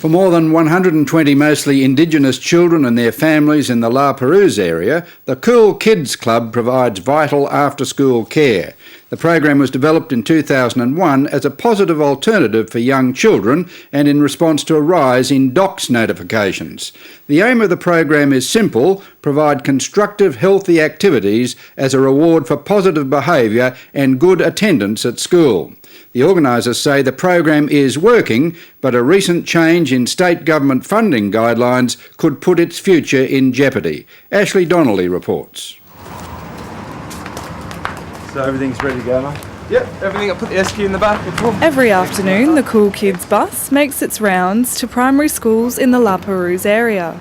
For more than 120 mostly Indigenous children and their families in the La Perouse area, the Kool Kids Club provides vital after-school care. The program was developed in 2001 as a positive alternative for young children and in response to a rise in DOCS notifications. The aim of the program is simple: provide constructive, healthy activities as a reward for positive behaviour and good attendance at school. The organisers say the program is working, but a recent change in state government funding guidelines could put its future in jeopardy. Ashley Donnelly reports. So everything's ready to go, mate? Yep, everything. I put the SQ in the back. Every afternoon, the Kool Kids bus makes its rounds to primary schools in the La Perouse area.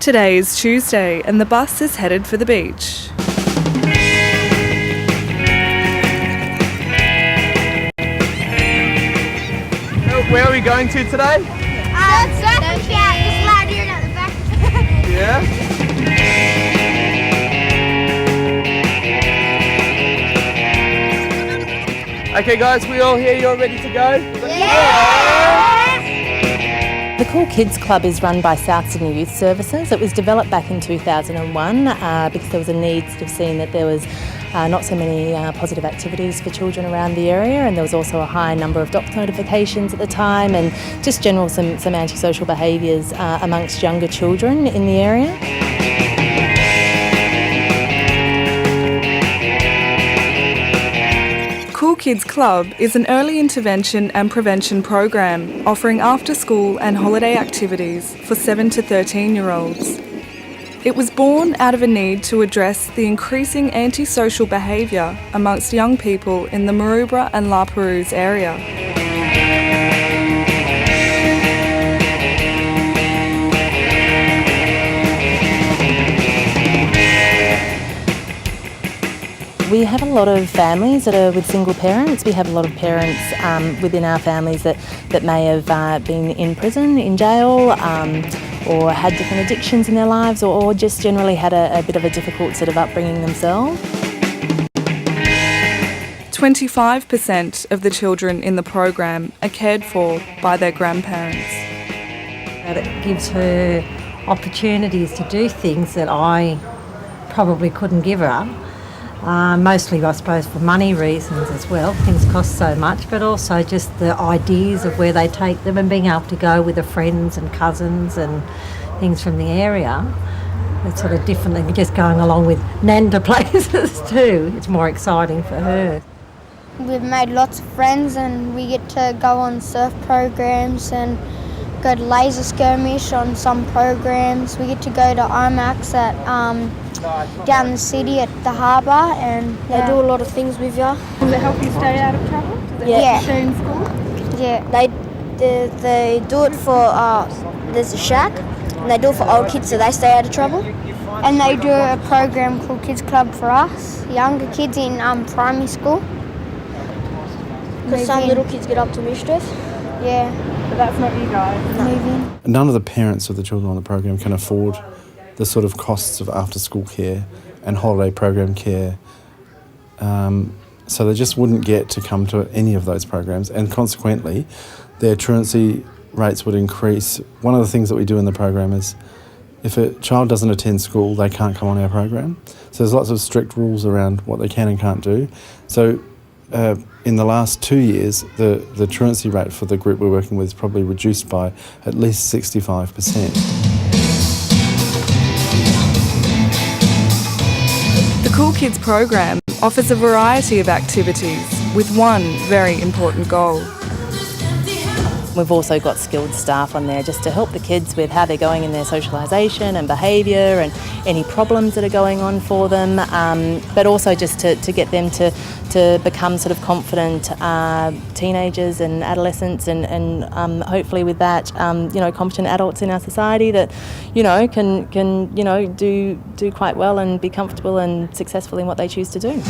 Today is Tuesday and the bus is headed for the beach. Where are we going to today? Just slide here at the back. Yeah? Okay guys, we all here, you're ready to go? Yeah! The Kool Kids Club is run by South Sydney Youth Services. It was developed back in 2001 because there was a need of seeing that there was not so many positive activities for children around the area, and there was also a high number of DOCS notifications at the time, and just general some antisocial behaviours amongst younger children in the area. Kool Kids Club is an early intervention and prevention program offering after-school and holiday activities for 7 to 13-year-olds. It was born out of a need to address the increasing antisocial behaviour amongst young people in the Maroubra and La Perouse area. We have a lot of families that are with single parents. We have a lot of parents within our families that may have been in prison, in jail, or had different addictions in their lives, or just generally had a bit of a difficult sort of upbringing themselves. 25% of the children in the program are cared for by their grandparents. It gives her opportunities to do things that I probably couldn't give her. Mostly, I suppose, for money reasons as well. Things cost so much, but also just the ideas of where they take them and being able to go with the friends and cousins and things from the area. It's sort of different than just going along with Nan to places too. It's more exciting for her. We've made lots of friends and we get to go on surf programs and go to laser skirmish on some programs. We get to go to IMAX at down the city at the harbour, and they do a lot of things with you. Does it help you stay out of trouble? Does it help you stay in school? Yeah, they do it for, there's a shack, and they do it for old kids so they stay out of trouble. And they do a program called Kids Club for us, younger kids in primary school. Because some little kids get up to mischief. Yeah. But that's not you guys. No. None of the parents of the children on the program can afford the sort of costs of after-school care and holiday program care. So they just wouldn't get to come to any of those programs, and consequently their truancy rates would increase. One of the things that we do in the program is if a child doesn't attend school, they can't come on our program. So there's lots of strict rules around what they can and can't do. So in the last 2 years, the truancy rate for the group we're working with is probably reduced by at least 65%. The Kool Kids program offers a variety of activities with one very important goal. We've also got skilled staff on there just to help the kids with how they're going in their socialisation and behaviour and any problems that are going on for them, but also just to get them to become sort of confident teenagers and adolescents and hopefully with that, competent adults in our society that, can do quite well and be comfortable and successful in what they choose to do.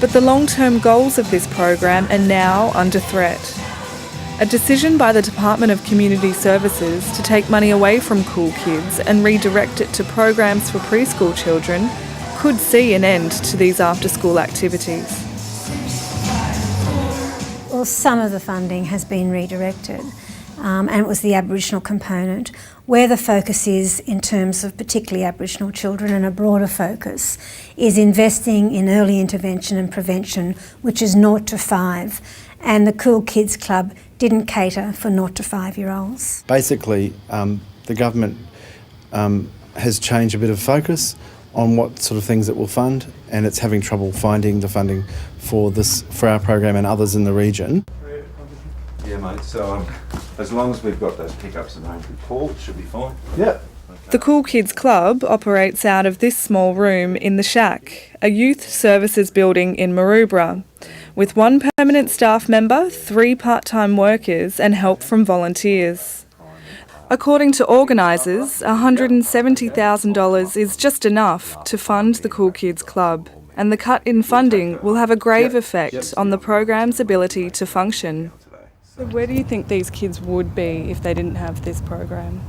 But the long-term goals of this program are now under threat. A decision by the Department of Community Services to take money away from Kool Kids and redirect it to programs for preschool children could see an end to these after-school activities. Well, some of the funding has been redirected, and it was the Aboriginal component. Where the focus is in terms of particularly Aboriginal children, and a broader focus is investing in early intervention and prevention, which is 0 to 5. And the Kool Kids Club didn't cater for 0 to 5-year-olds. Basically, the government has changed a bit of focus on what sort of things it will fund, and it's having trouble finding the funding for our program and others in the region. Yeah, mate, so as long as we've got those pickups arranged with Paul, it should be fine. Yeah. The Kool Kids Club operates out of this small room in the Shack, a youth services building in Maroubra, with 1 permanent staff member, 3 part-time workers and help from volunteers. According to organisers, $170,000 is just enough to fund the Kool Kids Club, and the cut in funding will have a grave effect on the program's ability to function. So where do you think these kids would be if they didn't have this program?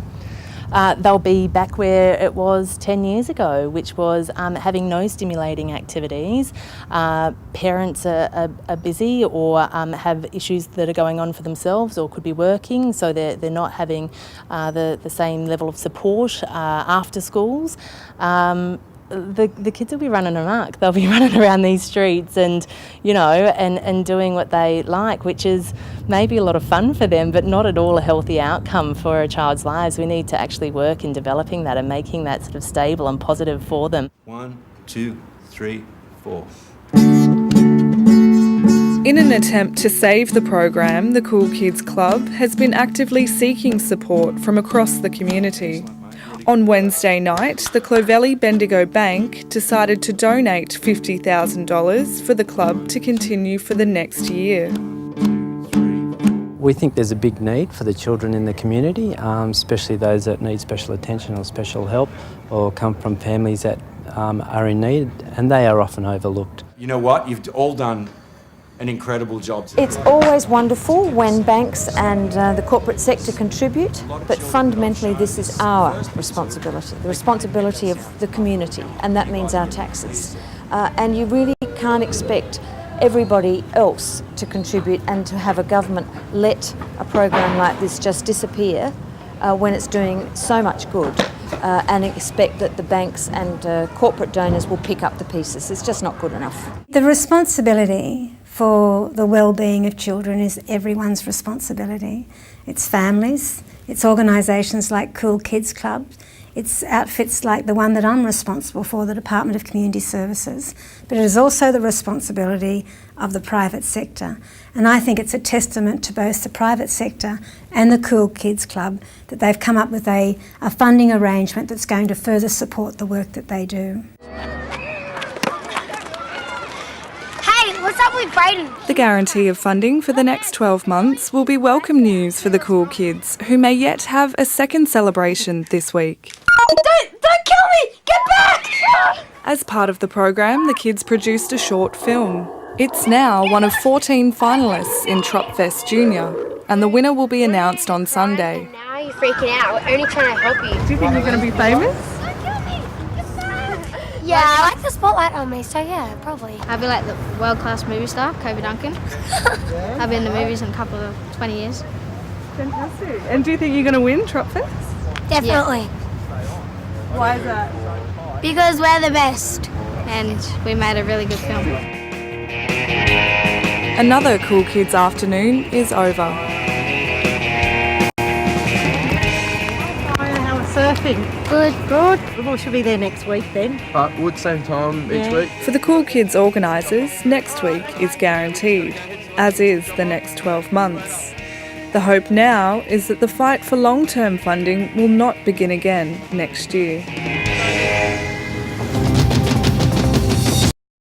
They'll be back where it was 10 years ago, which was having no stimulating activities. Parents are busy or have issues that are going on for themselves or could be working, so they're not having the same level of support after schools. The kids will be running amok. They'll be running around these streets and, and doing what they like, which is maybe a lot of fun for them, but not at all a healthy outcome for a child's lives. We need to actually work in developing that and making that sort of stable and positive for them. 1, 2, 3, 4. In an attempt to save the program, the Kool Kids Club has been actively seeking support from across the community. On Wednesday night, the Clovelly Bendigo Bank decided to donate $50,000 for the club to continue for the next year. We think there's a big need for the children in the community, especially those that need special attention or special help or come from families that are in need, and they are often overlooked. You know what? You've all done an incredible job today. It's always wonderful when banks and the corporate sector contribute, but fundamentally this is our responsibility, the responsibility of the community, and that means our taxes. And you really can't expect everybody else to contribute and to have a government let a program like this just disappear when it's doing so much good and expect that the banks and corporate donors will pick up the pieces. It's just not good enough. The responsibility for the well-being of children is everyone's responsibility. It's families, it's organisations like Kool Kids Club, it's outfits like the one that I'm responsible for, the Department of Community Services, but it is also the responsibility of the private sector. And I think it's a testament to both the private sector and the Kool Kids Club that they've come up with a funding arrangement that's going to further support the work that they do. What's up with Brayden? The guarantee of funding for the next 12 months will be welcome news for the Kool Kids, who may yet have a second celebration this week. Don't kill me! Get back! As part of the program, the kids produced a short film. It's now one of 14 finalists in Tropfest Junior, and the winner will be announced on Sunday. Now you're freaking out. We're only trying to help you. Do you think you're going to be famous? Yeah, I like the spotlight on me, so yeah, probably. I'll be like the world-class movie star, Kobe Duncan. I've been in the movies in a couple of 20 years. Fantastic. And do you think you're going to win Tropfest? Definitely. Yeah. Why is that? Because we're the best. And we made a really good film. Another Kool Kids afternoon is over. How was surfing? Good. We should be there next week then. Parkwood, same time each week. For the Kool Kids organisers, next week is guaranteed, as is the next 12 months. The hope now is that the fight for long-term funding will not begin again next year.